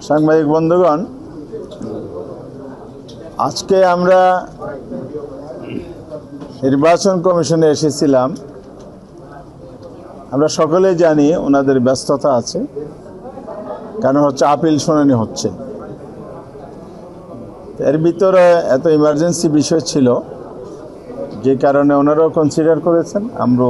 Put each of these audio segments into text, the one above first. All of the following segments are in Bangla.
সাংবাদিক বন্ধুগণ, আজকে আমরা নির্বাচন কমিশনে এসেছিলাম। আমরা সকলেই জানি ওনাদের ব্যস্ততা আছে, কারণ আপিল শুনানি হচ্ছে। এর ভিতরে এত ইমার্জেন্সি বিষয় ছিল, যে কারণে ওনারাও কনসিডার করেছেন, আমরা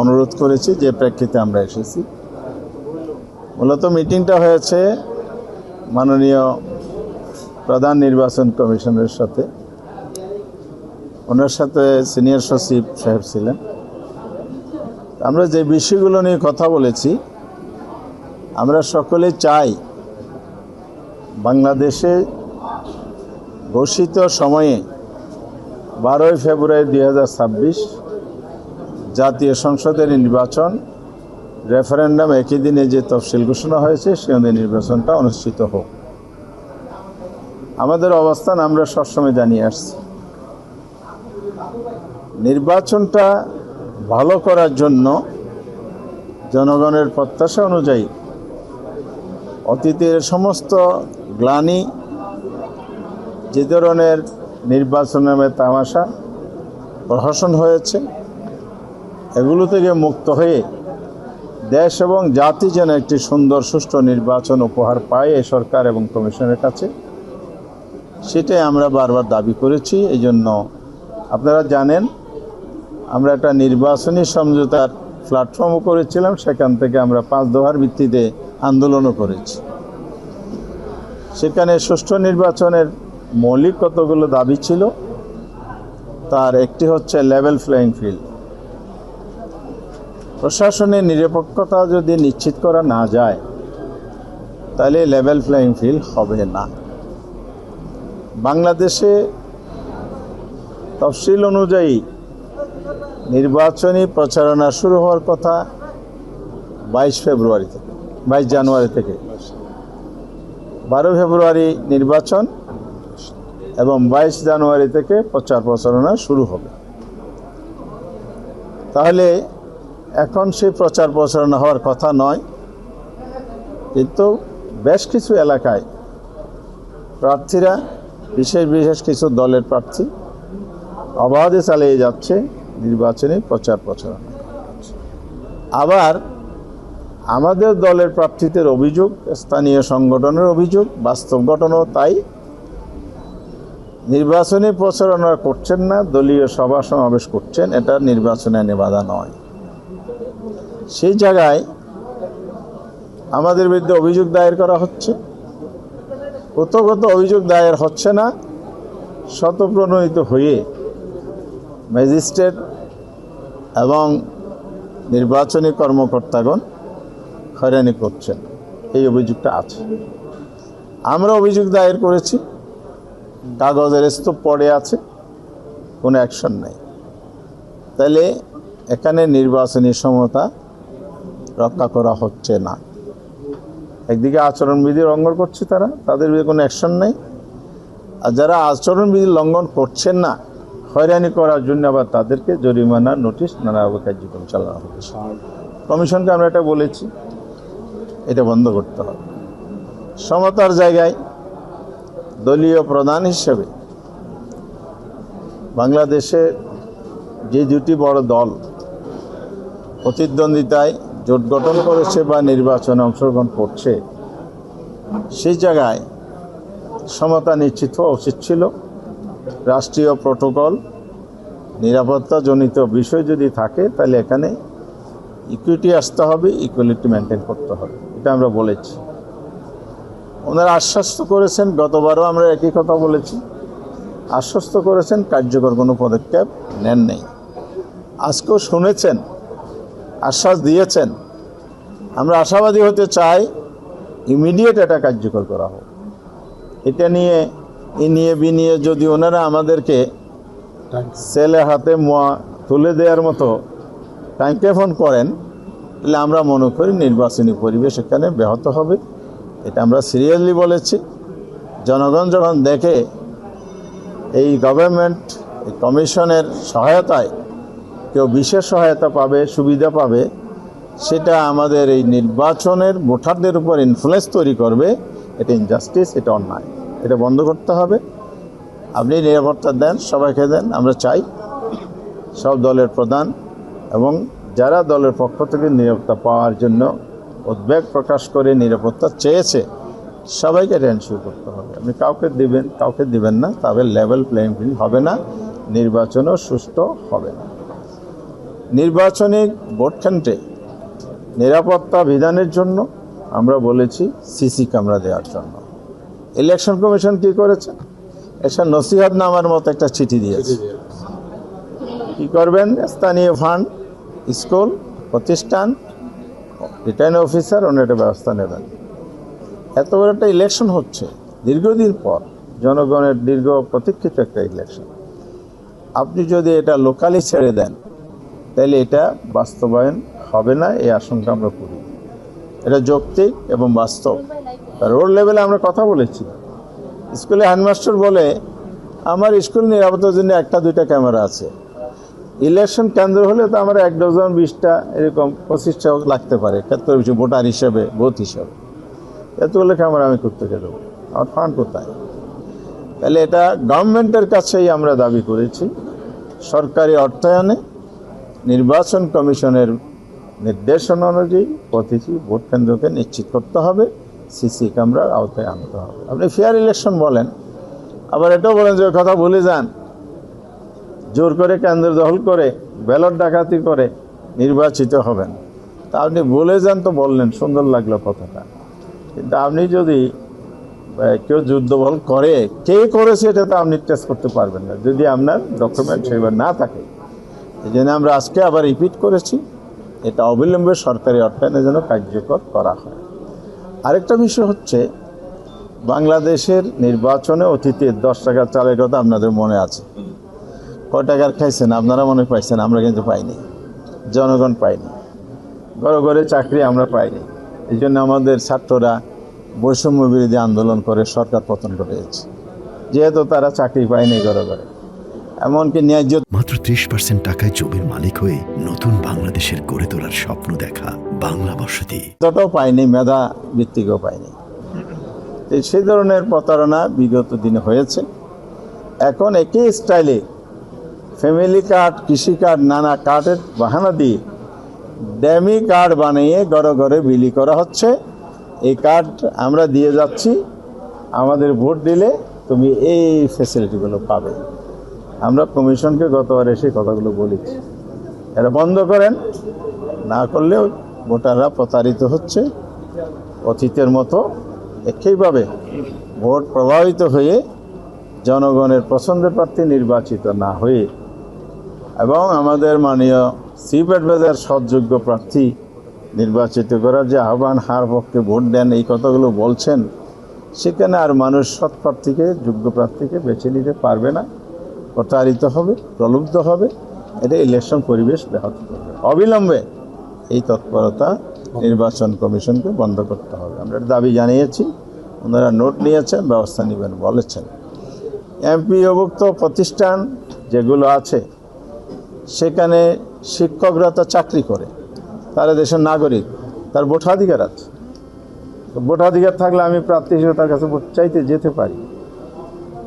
অনুরোধ করেছি, যে প্রেক্ষিতে আমরা এসেছি। মূলত মিটিংটা হয়েছে মাননীয় প্রধান নির্বাচন কমিশনের সাথে। ওনার সাথে সিনিয়র সচিব সাহেব ছিলেন। আমরা যে বিষয়গুলো নিয়ে কথা বলেছি, আমরা সকলে চাই বাংলাদেশে ঘোষিত সময়ে 12 ফেব্রুয়ারি 2026 জাতীয় সংসদের নির্বাচন, রেফারেন্ডাম একই দিনে যে তফসিল ঘোষণা হয়েছে, সেই অনুযায়ী নির্বাচনটা অনুষ্ঠিত হোক। আমাদের অবস্থান আমরা সবসময় জানিয়ে আসছি। নির্বাচনটা ভালো করার জন্য জনগণের প্রত্যাশা অনুযায়ী অতীতের সমস্ত গ্লানি, যে ধরনের নির্বাচনের তামাশা প্রহসন হয়েছে, এগুলো থেকে মুক্ত হয়ে দেশ এবং জাতি যেন একটি সুন্দর সুষ্ঠু নির্বাচন উপহার পায় এই সরকার এবং কমিশনের কাছে, সেটাই আমরা বারবার দাবি করেছি। এই জন্য আপনারা জানেন, আমরা একটা নির্বাচনী সমঝোতার প্ল্যাটফর্মও করেছিলাম। সেখান থেকে আমরা 5 দফার ভিত্তিতে আন্দোলনও করেছি। সেখানে সুষ্ঠু নির্বাচনের মৌলিক কতগুলো দাবি ছিল। তার একটি হচ্ছে লেভেল প্লেইং ফিল্ড। প্রশাসনের নিরপেক্ষতা যদি নিশ্চিত করা না যায়, তাহলে লেভেল প্লেইং ফিল্ড হবে না। বাংলাদেশে তফসিল অনুযায়ী নির্বাচনী প্রচারণা শুরু হওয়ার কথা 22 জানুয়ারি থেকে। 12 ফেব্রুয়ারি নির্বাচন এবং 22 জানুয়ারি থেকে প্রচার প্রচারণা শুরু হবে। তাহলে এখন সেই প্রচার প্রচারণা হওয়ার কথা নয়, কিন্তু বেশ কিছু এলাকায় প্রার্থীরা, বিশেষ কিছু দলের প্রার্থী অবাধে চালিয়ে যাচ্ছে নির্বাচনী প্রচার প্রচারণা। আবার আমাদের দলের প্রার্থীদের অভিযোগ, স্থানীয় সংগঠনের অভিযোগ, বাস্তব ঘটনাও তাই, নির্বাচনী প্রচারণা করছেন না, দলীয় সভা সমাবেশ করছেন। এটা নির্বাচনে আইনে বাধা নয়। সেই জায়গায় আমাদের বিরুদ্ধে অভিযোগ দায়ের করা হচ্ছে। প্রথমত অভিযোগ দায়ের হচ্ছে না, স্বতঃপ্রণোদিত হয়ে ম্যাজিস্ট্রেট এবং নির্বাচনী কর্মকর্তাগণ হয়রানি করছেন, এই অভিযোগটা আছে। আমরা অভিযোগ দায়ের করেছি, কাগজের স্তূপ পড়ে আছে, কোনো অ্যাকশন নাই। তাহলে এখানে নির্বাচনী সমতা রক্ষা করা হচ্ছে না। একদিকে আচরণবিধি লঙ্ঘন করছে তারা, তাদের বিরুদ্ধে কোনো অ্যাকশন নেই। আর যারা আচরণবিধি লঙ্ঘন করছেন না, হয়রানি করার জন্য আবার তাদেরকে জরিমানা, নোটিশ, নানাভাবে কার্যক্রম চালানো হচ্ছে। কমিশনকে আমরা এটা বলেছি, এটা বন্ধ করতে হবে। সমতার জায়গায় দলীয় প্রধান হিসেবে বাংলাদেশে যে দুটি বড় দল প্রতিদ্বন্দ্বিতায় জোট গঠন করেছে বা নির্বাচনে অংশগ্রহণ করছে, সেই জায়গায় সমতা নিশ্চিত হওয়া উচিত ছিল। রাষ্ট্রীয় প্রোটোকল, নিরাপত্তাজনিত বিষয় যদি থাকে, তাহলে এখানে ইকুইটি আসতে হবে, ইকুয়ালিটি মেনটেন করতে হবে। এটা আমরা বলেছি। ওনারা আশ্বস্ত করেছেন, গতবারও আমরা একই কথা বলেছি, আশ্বস্ত করেছেন, কার্যকর কোনো পদক্ষেপ নেন নেই। আজকেও শুনেছেন, আশ্বাস দিয়েছেন। আমরা আশাবাদী হতে চাই ইমিডিয়েট এটা কার্যকর করা হোক। এটা নিয়ে বিনিয়ে যদি ওনারা আমাদেরকে ছেলে হাতে মোয়া তুলে দেওয়ার মতো টাইমটেফন করেন, তাহলে আমরা মনে করি নির্বাচনী পরিবেশ এখানে ব্যাহত হবে। এটা আমরা সিরিয়াসলি বলেছি। জনগণ যখন দেখে এই গভর্নমেন্ট, এই কমিশনের সহায়তায় কেউ বিশেষ সহায়তা পাবে, সুবিধা পাবে, সেটা আমাদের এই নির্বাচনের ভোটারদের উপর ইনফ্লুয়েন্স তৈরি করবে এটা ইনজাস্টিস, এটা অন্যায়, এটা বন্ধ করতে হবে। আপনি নিরাপত্তা দেন, সবাইকে দেন। আমরা চাই সব দলের প্রধান এবং যারা দলের পক্ষ থেকে নিরাপত্তা পাওয়ার জন্য উদ্বেগ প্রকাশ করে নিরাপত্তা চেয়েছে, সবাইকে এটা এনশিওর করতে হবে। আপনি কাউকে দিবেন না, তবে লেভেল প্লেইং ফিল্ড হবে না, নির্বাচনও সুষ্ঠু হবে না। নির্বাচনী ভোট কেন্দ্রে নিরাপত্তা বিধানের জন্য আমরা বলেছি সিসি ক্যামেরা দেওয়ার জন্য। ইলেকশন কমিশন কি করেছে? এটা নসিহত নামার মতো একটা চিঠি দিয়েছে। কি করবেন? স্থানীয় ফান্ড, স্কুল, প্রতিষ্ঠান, রিটার্নিং অফিসার এটা ব্যবস্থা নেবেন। এত বড় একটা ইলেকশন হচ্ছে দীর্ঘদিন পর, জনগণের দীর্ঘ প্রতীক্ষিত একটা ইলেকশন। আপনি যদি এটা লোকালি ছেড়ে দেন তাহলে এটা বাস্তবায়ন হবে না, এই আশঙ্কা আমরা করি। এটা যৌক্তিক এবং বাস্তব। রোড লেভেলে আমরা কথা বলেছি। স্কুলে হেডমাস্টার বলে আমার স্কুল নিরাপত্তার জন্য 1-2টা ক্যামেরা আছে। ইলেকশন কেন্দ্র হলে তো আমরা 1 ডজন 20টা এরকম 25টা লাগতে পারে ক্ষেত্র বিষয়, ভোটার হিসাবে, বুথ হিসাবে। এতগুলো ক্যামেরা আমি করতে দেবো, আমার ফান্ড কোথায়? তাহলে এটা গভর্নমেন্টের কাছেই আমরা দাবি করেছি, সরকারি অর্থায়নে নির্বাচন কমিশনের নির্দেশনা অনুযায়ী প্রতিটি ভোট কেন্দ্রকে নিশ্চিত করতে হবে, সিসি ক্যামেরার আওতায় আনতে হবে। আপনি ফেয়ার ইলেকশন বলেন, আবার এটাও বলেন যে কথা ভুলে যান, জোর করে কেন্দ্র দখল করে ব্যালট ডাকাতি করে নির্বাচিত হবেন। তা আপনি ভুলে যান তো বললেন, সুন্দর লাগলো কথাটা। কিন্তু আপনি যদি কেউ যুদ্ধবল করে, কে করেছে এটা তো আপনি টেস্ট করতে পারবেন না যদি আপনার ডকুমেন্ট সেভাবে না থাকে। এই জন্য আমরা আজকে আবার রিপিট করেছি, এটা অবিলম্বে সরকারি অর্থায়নে যেন কার্যকর করা হয়। আরেকটা বিষয় হচ্ছে, বাংলাদেশের নির্বাচনে অতীতে 10 টাকার চালের কথা আপনাদের মনে আছে। কয় টাকার খাইছেন আপনারা মনে পাইছেন, আমরা কিন্তু পাইনি, জনগণ পাইনি। ঘরে ঘরে চাকরি আমরা পাইনি। এই জন্য আমাদের ছাত্ররা বৈষম্য বিরোধী আন্দোলন করে সরকার পতন ঘটেছে, যেহেতু তারা চাকরি পায়নি ঘরে ঘরে। এমনকি ন্যায্য মাত্র 30% টাকায় জমির মালিক হয়ে নতুন বাংলাদেশের গড়ে তোলার স্বপ্ন দেখা বাংলা বসতি ততটাও পায়নি, মেধা ভিত্তিকও পায়নি। সেই ধরনের প্রতারণা বিগত দিনে হয়েছে। এখন একই স্টাইলে ফ্যামিলি কার্ড, কৃষি কার্ড, নানা কার্ডের বাহানা দিয়ে ড্যামি কার্ড বানিয়ে ঘরে ঘরে বিলি করা হচ্ছে। এই কার্ড আমরা দিয়ে যাচ্ছি, আমাদের ভোট দিলে তুমি এই ফ্যাসিলিটিগুলো পাবে। আমরা কমিশনকে গতবার এসে কথাগুলো বলেছি, এটা বন্ধ করেন, না করলেও ভোটাররা প্রতারিত হচ্ছে অতীতের মতো। একইভাবে ভোট প্রভাবিত হয়ে জনগণের পছন্দের প্রার্থী নির্বাচিত না হয়ে এবং আমাদের মাননীয় চিফ অ্যাডভাইজার সৎযোগ্য প্রার্থী নির্বাচিত করার যে আহ্বান, হার পক্ষে ভোট দেন, এই কথাগুলো বলছেন, সেখানে আর মানুষ সৎ প্রার্থীকে, যোগ্য প্রার্থীকে বেছে নিতে পারবে না, প্রতারিত হবে, প্রলুব্ধ হবে। এটা ইলেকশন পরিবেশ ব্যাহত করবে। অবিলম্বে এই তৎপরতা নির্বাচন কমিশনকে বন্ধ করতে হবে। আমরা দাবি জানিয়েছি, ওনারা নোট নিয়েছেন, ব্যবস্থা নেবেন বলেছেন। এমপিওভুক্ত প্রতিষ্ঠান যেগুলো আছে সেখানে শিক্ষকরা তো চাকরি করে, তারা দেশের নাগরিক, তার ভোটাধিকার আছে। ভোটাধিকার থাকলে আমি প্রার্থী হিসেবে তার কাছে ভোট চাইতে যেতে পারি।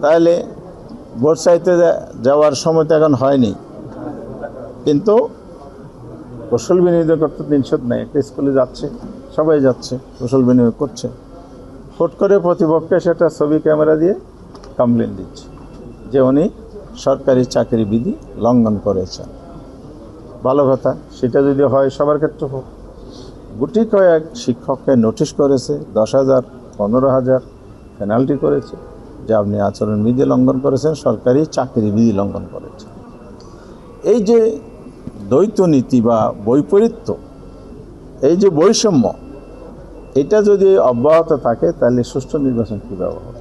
তাহলে ভোট চাইতে যাওয়ার সময় তো এখন হয়নি, কিন্তু কৌশল বিনিয়োগ করতে নিষেধ নেই। একটা স্কুলে যাচ্ছে, সবাই যাচ্ছে, কৌশল বিনিয়োগ করছে। ফট করে প্রতিপক্ষে সেটা ছবি ক্যামেরা দিয়ে কমপ্লেন দিচ্ছে যে উনি সরকারি চাকরি বিধি লঙ্ঘন করেছেন। ভালো কথা, সেটা যদি হয় সবার ক্ষেত্রে হোক। গুটি কয়েক শিক্ষককে নোটিশ করেছে, 10,000, 15,000 পেনাল্টি করেছে যে আপনি আচরণ বিধি লঙ্ঘন করেছেন, সরকারি চাকরি বিধি লঙ্ঘন করেছেন। এই যে দ্বৈত নীতি বা বৈপরীত্য, এই যে বৈষম্য, এটা যদি অব্যাহত থাকে তাহলে সুষ্ঠু নির্বাচন কীভাবে হবে?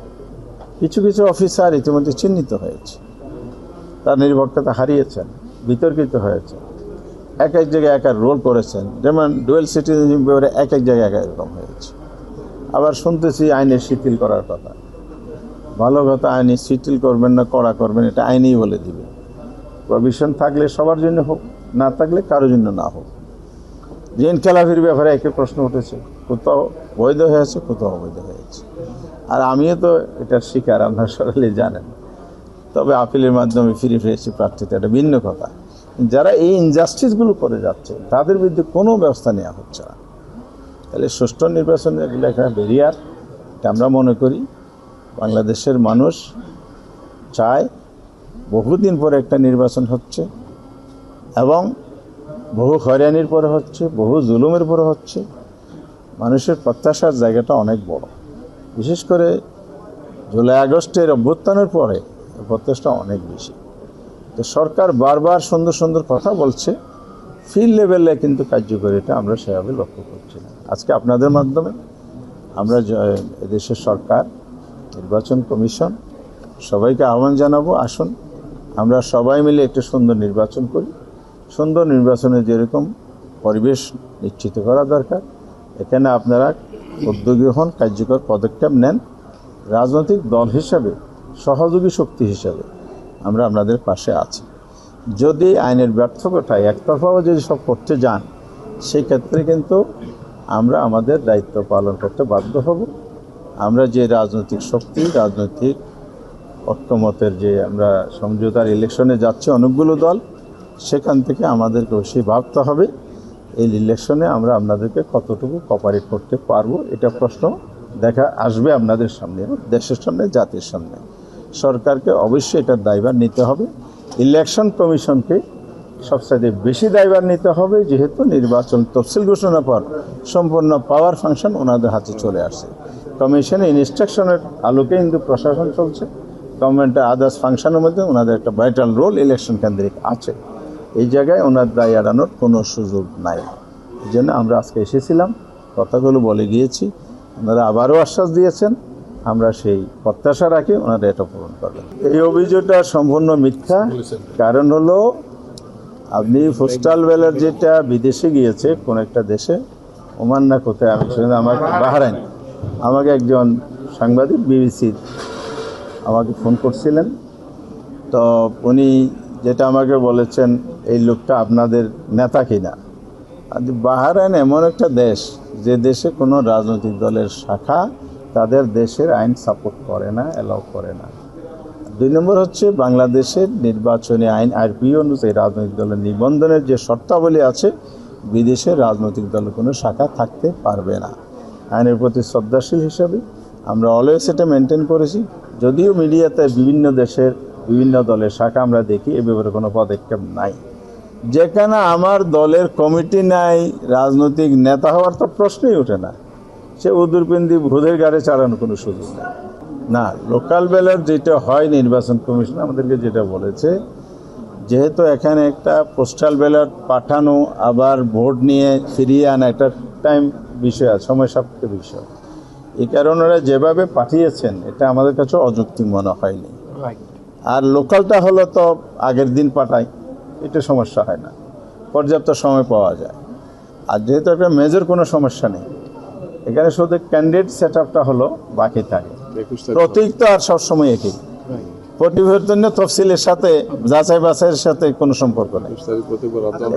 কিছু কিছু অফিসার ইতিমধ্যে চিহ্নিত হয়েছে, তার নিরপেক্ষতা হারিয়েছেন, বিতর্কিত হয়েছে, এক এক জায়গায় এক এক রোল করেছেন। যেমন ডুয়েল সিটিজেনশিপ ব্যাপারে এক এক জায়গায় এক রকম হয়েছে। আবার শুনতেছি আইনের শিথিল করার কথা। ভালো কথা, আইনি শিথিল করবেন না কড়া করবেন এটা আইনেই বলে দিবে। প্রভিশন থাকলে সবার জন্য হোক, না থাকলে কারোর জন্য না হোক। ঋণ খেলাপির ব্যাপারে একই প্রশ্ন উঠেছে। কোথাও বৈধ হয়েছে, কোথাও অবৈধ হয়েছে। আর আমিও তো এটার শিকার, আপনারা সকলেই জানেন। তবে আপিলের মাধ্যমে ফিরে পেয়েছি প্রার্থীতে, এটা ভিন্ন কথা। যারা এই ইনজাস্টিসগুলো করে যাচ্ছে তাদের বিরুদ্ধে কোনো ব্যবস্থা নেওয়া হচ্ছে না। তাহলে সুষ্ঠু নির্বাচনের এগুলো একটা ব্যারিয়ার, এটা আমরা মনে করি। বাংলাদেশের মানুষ চায় বহুদিন পরে একটা নির্বাচন হচ্ছে, এবং বহু হয়রানির পরে হচ্ছে, বহু জুলুমের পরে হচ্ছে। মানুষের প্রত্যাশার জায়গাটা অনেক বড়, বিশেষ করে জুলাই আগস্টের অভ্যুত্থানের পরে প্রত্যাশাটা অনেক বেশি। তো সরকার বারবার সুন্দর সুন্দর কথা বলছে, ফিল্ড লেভেলে কিন্তু কার্যকরিতা আমরা সেভাবে লক্ষ্য করছি না। আজকে আপনাদের মাধ্যমে আমরা দেশের সরকার, নির্বাচন কমিশন সবাইকে আহ্বান জানাবো, আসুন আমরা সবাই মিলে একটা সুন্দর নির্বাচন করি। সুন্দর নির্বাচনে যেরকম পরিবেশ নিশ্চিত করা দরকার, এখানে আপনারা উদ্যোগী হন, কার্যকর পদক্ষেপ নেন। রাজনৈতিক দল হিসাবে, সহযোগী শক্তি হিসাবে আমরা আপনাদের পাশে আছি। যদি আইনের ব্যর্থতায় একতরফাও যদি সব করতে যান, সেই ক্ষেত্রে কিন্তু আমরা আমাদের দায়িত্ব পালন করতে বাধ্য হব। আমরা যে রাজনৈতিক শক্তি, রাজনৈতিক ঐক্যমতের যে আমরা সমঝোতার ইলেকশনে যাচ্ছি অনেকগুলো দল, সেখান থেকে আমাদেরকে অবশ্যই ভাবতে হবে এই ইলেকশনে আমরা আপনাদেরকে কতটুকু কোঅপারেট করতে পারবো। এটা প্রশ্ন দেখা আসবে আপনাদের সামনে, দেশের সামনে, জাতির সামনে। সরকারকে অবশ্যই এটার দায়ভার নিতে হবে। ইলেকশন কমিশনকে সবচেয়ে বেশি দায়ভার নিতে হবে, যেহেতু নির্বাচন তফসিল ঘোষণার পর সম্পূর্ণ পাওয়ার ফাংশন ওনাদের হাতে চলে আসছে। কমিশনের ইনস্ট্রাকশনের আলোকে কিন্তু প্রশাসন চলছে। গভর্নমেন্টের আদার্স ফাংশনের মধ্যে ওনাদের একটা ভাইটাল রোল ইলেকশন কেন্দ্রিক আছে। এই জায়গায় ওনার দায় এড়ানোর কোনো সুযোগ নাই। এই জন্য আমরা আজকে এসেছিলাম, কথাগুলো বলে গিয়েছি। ওনারা আবারও আশ্বাস দিয়েছেন, আমরা সেই প্রত্যাশা রাখি ওনারা এটা পূরণ করবেন। এই অভিযোগটা সম্পূর্ণ মিথ্যা। কারণ হলো, আপনি পোস্টাল ব্যালট যেটা বিদেশে গিয়েছে, কোন একটা দেশে, ওমান না কোথায়, আমি শুনে আমার বাহরাইন, আমাকে একজন সাংবাদিক বিবিসি আমাকে ফোন করছিলেন। তো উনি যেটা আমাকে বলেছেন, এই লোকটা আপনাদের নেতা কিনা। বাহরাইন এমন একটা দেশ, যে দেশে কোনো রাজনৈতিক দলের শাখা তাদের দেশের আইন সাপোর্ট করে না, অ্যালাউ করে না। 2 নম্বর হচ্ছে, বাংলাদেশের নির্বাচনী আইন আরপি অনুযায়ী রাজনৈতিক দলের নিবন্ধনের যে শর্তাবলী আছে, বিদেশের রাজনৈতিক দলের কোনো শাখা থাকতে পারবে না। আইনের প্রতি শ্রদ্ধাশীল হিসাবে আমরা অলওয়েজ এটা মেনটেন করেছি। যদিও মিডিয়াতে বিভিন্ন দেশের বিভিন্ন দলের শাখা আমরা দেখি, এ ব্যাপারে কোনো পদক্ষেপ নাই। যেখানে আমার দলের কমিটি নাই, রাজনৈতিক নেতা হওয়ার তো প্রশ্নই ওঠে না। সে উদুরপিন্দি ভূতের গাড়ি চালানোর কোনো সুযোগ নেই। না, লোকাল ব্যালট যেটা হয়, নির্বাচন কমিশন আমাদেরকে যেটা বলেছে, যেহেতু এখানে একটা পোস্টাল ব্যালট পাঠানো আবার ভোট নিয়ে ফিরিয়ে আনা একটা টাইম বিষয় আছে, সময় সাপেক্ষ বিষয়। এই কারণে ওরা যেভাবে পাঠিয়েছেন, এটা আমাদের কাছে অযৌক্তিক মনে হয়নি। আর লোকালটা হলো তো আগের দিন পাঠায়, এটা সমস্যা হয় না, পর্যাপ্ত সময় পাওয়া যায়। আর যেহেতু একটা মেজর কোনো সমস্যা নেই, এখানে শুধু ক্যান্ডিডেট সেট আপটা হলো বাকি থাকে। প্রতীক তো আর সবসময় একই, পরিবর্তন তফসিলের সাথে যাচাই বাছাইয়ের সাথে কোনো সম্পর্ক নেই।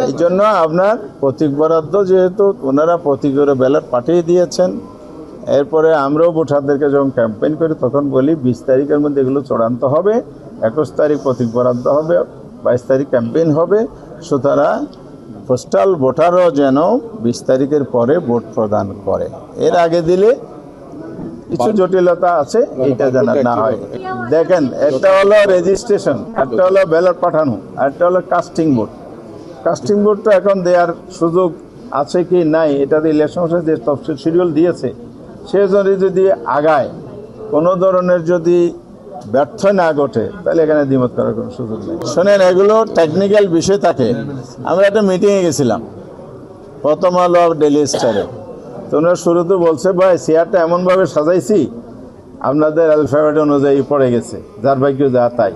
এই জন্য আপনার প্রতীক বরাদ্দ, যেহেতু ওনারা প্রতীক করে ব্যালট পাঠিয়ে দিয়েছেন, এরপরে আমরাও ভোটারদেরকে যখন ক্যাম্পেইন করি তখন বলি 20 তারিখের মধ্যে এগুলো চূড়ান্ত হবে, 21 তারিখ প্রতীক বরাদ্দ হবে, 22 তারিখ ক্যাম্পেইন হবে। সুতরাং পোস্টাল ভোটারও যেন 20 তারিখের পরে ভোট প্রদান করে। এর আগে দিলে কিছু জটিলতা আছে, এটা জানা না হয়। দেখেন, একটা হলো রেজিস্ট্রেশন, একটা হলো ব্যালট পাঠানো, আর একটা হলো কাস্টিং ভোট। কাস্টিং ভোটটা এখন দেওয়ার সুযোগ আছে কি নাই, এটাতে ইলেকশন যে তফসিল শিডিউল দিয়েছে, সে যদি আগায়, কোনো ধরনের যদি ব্যর্থ না ঘটে, তাহলে এখানে দ্বিমত করার কোনো সুযোগ নেই। শোনেন, এগুলো টেকনিক্যাল বিষয় থাকে। আমরা একটা মিটিংয়ে গেছিলাম, প্রথম আলো ডেইলি স্টারে। তো ওনারা শুরুতে বলছে, ভাই চেয়ারটা এমনভাবে সাজাইছি আপনাদের অ্যালফাবেট অনুযায়ী পড়ে গেছে, যার ভাগ্য যা তাই।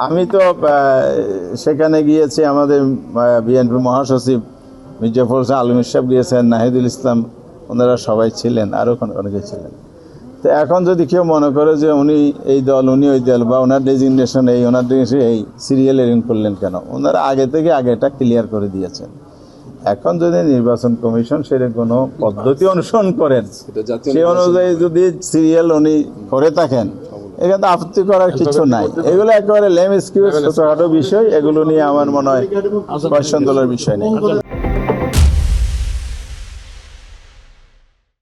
আমি তো সেখানে গিয়েছি, আমাদের বিএনপি মহাসচিব মির্জা ফখরুল ইসলাম আলমগীর সাহেব গিয়েছেন, নাহিদুল ইসলাম, ওনারা সবাই ছিলেন, আরও অনেকে ছিলেন। তো এখন যদি কেউ মনে করে যে উনি এই দল, উনি ওই দল, বা ওনার ডেজিগনেশন এই, ওনার ডেজিগনেশন এই, সিরিয়াল এরিং করলেন কেন? ওনারা আগে থেকে এটা ক্লিয়ার করে দিয়েছেন। এখন যদি নির্বাচন কমিশন সেটা কোনো পদ্ধতি অনুসরণ করেন, এটা জাতীয় সে অনুযায়ী যদি সিরিয়াল উনি করে থাকেন, এখানে আপত্তি করার কিছু নাই। এগুলো একেবারে লেম এক্সকিউজ, ছোটখাটো বিষয়, এগুলো নিয়ে আমার মনে হয় কোয়েশ্চন তোলার বিষয় নেই।